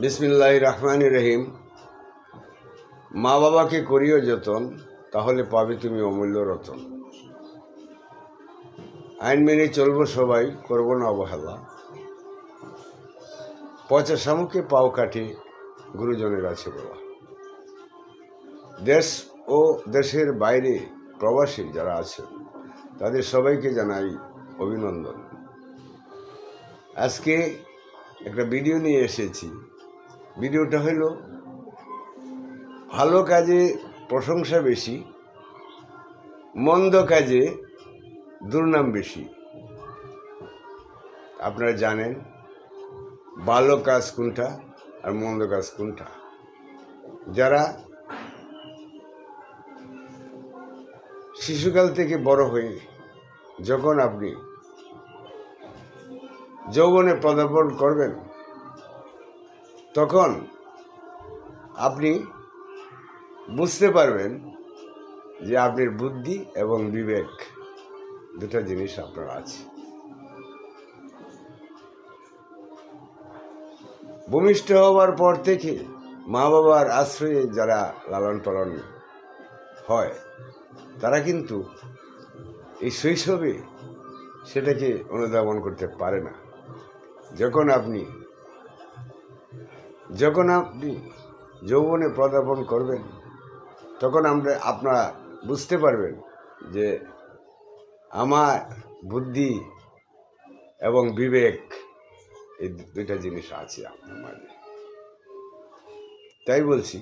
বিসমিল্লাহির রহমানির রহিম। মা বাবাকে করিও যতন, তাহলে পাবে তুমি অমূল্য রতন। আইন মেনে চলবো সবাই, করব না অবহেলা। পচা শামুকে পাও কাঠি, গুরুজনের আছে বলা। দেশ ও দেশের বাইরে প্রবাসী যারা আছেন, তাদের সবাইকে জানাই অভিনন্দন। আজকে একটা ভিডিও নিয়ে এসেছি। ভিডিওটা হলো ভালো কাজে প্রশংসা বেশি, মন্দ কাজে দুর্নাম বেশি। আপনারা জানেন ভালো কাজ কোনটা আর মন্দ কাজ কোনটা। যারা শিশুকাল থেকে বড় হয়ে যখন আপনি যৌবনে পদার্পণ করবেন, তখন আপনি বুঝতে পারবেন যে আপনার বুদ্ধি এবং বিবেক দুটা জিনিস আপনার আছে। ভূমিষ্ঠ হওয়ার পর থেকে মা বাবার আশ্রয়ে যারা লালন পালন হয়, তারা কিন্তু এই শৈশবে সেটাকে অনুধাবন করতে পারে না। যখন আপনি যৌবনে পদার্পণ করবেন, তখন আপনারা বুঝতে পারবেন যে আমার বুদ্ধি এবং বিবেক এই দুইটা জিনিস আছে আপনার মাঝে। তাই বলছি,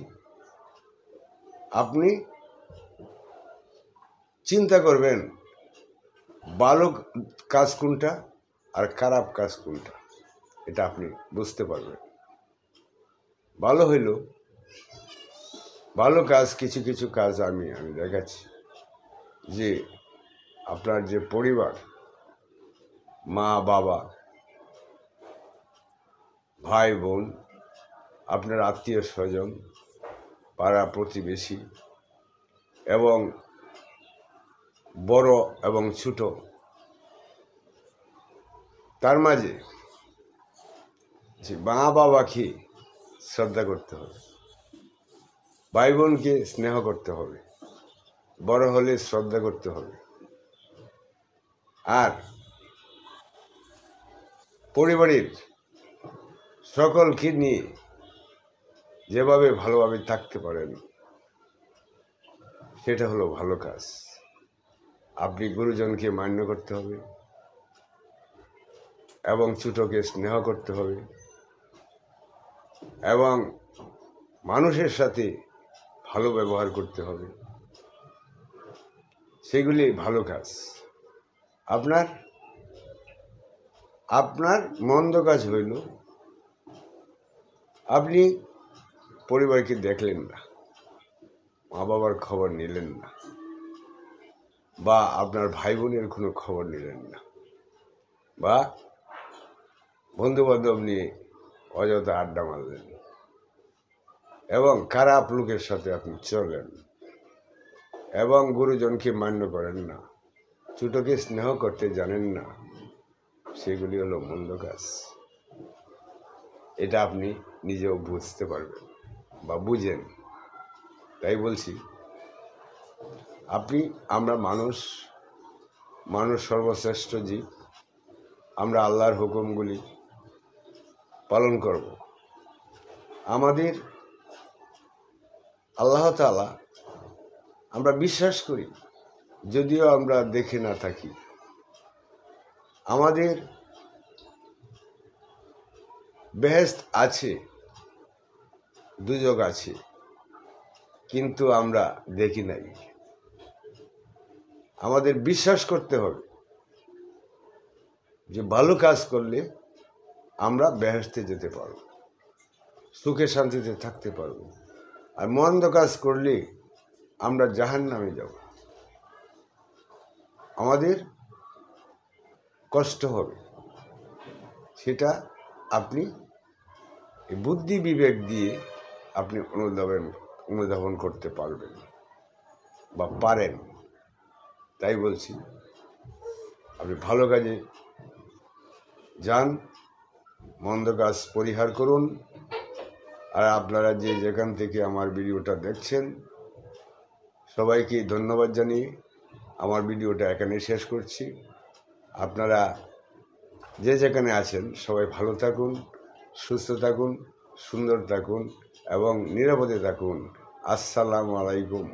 আপনি চিন্তা করবেন ভালো কাজ কোনটা আর খারাপ কাজ কোনটা, এটা আপনি বুঝতে পারবেন। ভালো হইল ভালো কাজ, কিছু কিছু কাজ আমি দেখাচ্ছি যে আপনার যে পরিবার, মা বাবা, ভাই বোন, আপনার আত্মীয় স্বজন, পাড়া প্রতিবেশী এবং বড় এবং ছোট, তার মাঝে যে মা বাবাকে শ্রদ্ধা করতে হবে, ভাই বোনকে স্নেহ করতে হবে, বড় হলে শ্রদ্ধা করতে হবে, আর পরিবারের সকলকে নিয়ে যেভাবে ভালোভাবে থাকতে পারেন, সেটা হলো ভালো কাজ। আপনি গুরুজনকে মান্য করতে হবে এবং ছোটকে স্নেহ করতে হবে এবং মানুষের সাথে ভালো ব্যবহার করতে হবে। সেগুলি ভালো কাজ। আপনার মন্দ কাজ হইল আপনি পরিবারকে দেখলেন না, মা বাবার খবর নিলেন না, বা আপনার ভাই বোনের কোনো খবর নিলেন না, বা বন্ধু বান্ধব নিয়ে অযথা আড্ডা মারলেন এবং খারাপ লোকের সাথে আপনি চলেন এবং গুরুজনকে মান্য করেন না, ছোটকে স্নেহ করতে জানেন না, সেগুলি হলো মন্দ কাজ। এটা আপনি নিজেও বুঝতে পারবেন বা বুঝেন। তাই বলছি, আমরা মানুষ সর্বশ্রেষ্ঠ জীব। আমরা আল্লাহর হুকুমগুলি পালন করব। আমাদের আল্লাহ তাআলা আমরা বিশ্বাস করি, যদিও আমরা দেখে না থাকি। আমাদের বেহেশত আছে, দুজক আছে, কিন্তু আমরা দেখি নাই। আমাদের বিশ্বাস করতে হবে যে ভালো কাজ করলে আমরা বেহেশতে যেতে পারব, সুখে শান্তিতে থাকতে পারব, আর মন্দ কাজ করলে আমরা জাহান্নামে যাব, আমাদের কষ্ট হবে। সেটা আপনি বুদ্ধি বিবেক দিয়ে আপনি অনুধাবন করতে পারবেন বা পারেন। তাই বলছি, আপনি ভালো কাজে যান, মন্দ কাজ পরিহার করুন, আর আপনারা যে যেখান থেকে আমার ভিডিওটা দেখছেন সবাইকে ধন্যবাদ জানিয়ে আমার ভিডিওটা এখানে শেষ করছি। আপনারা যে যেখানে আছেন সবাই ভালো থাকুন, সুস্থ থাকুন, সুন্দর থাকুন এবং নিরাপদে থাকুন। আসসালামু আলাইকুম।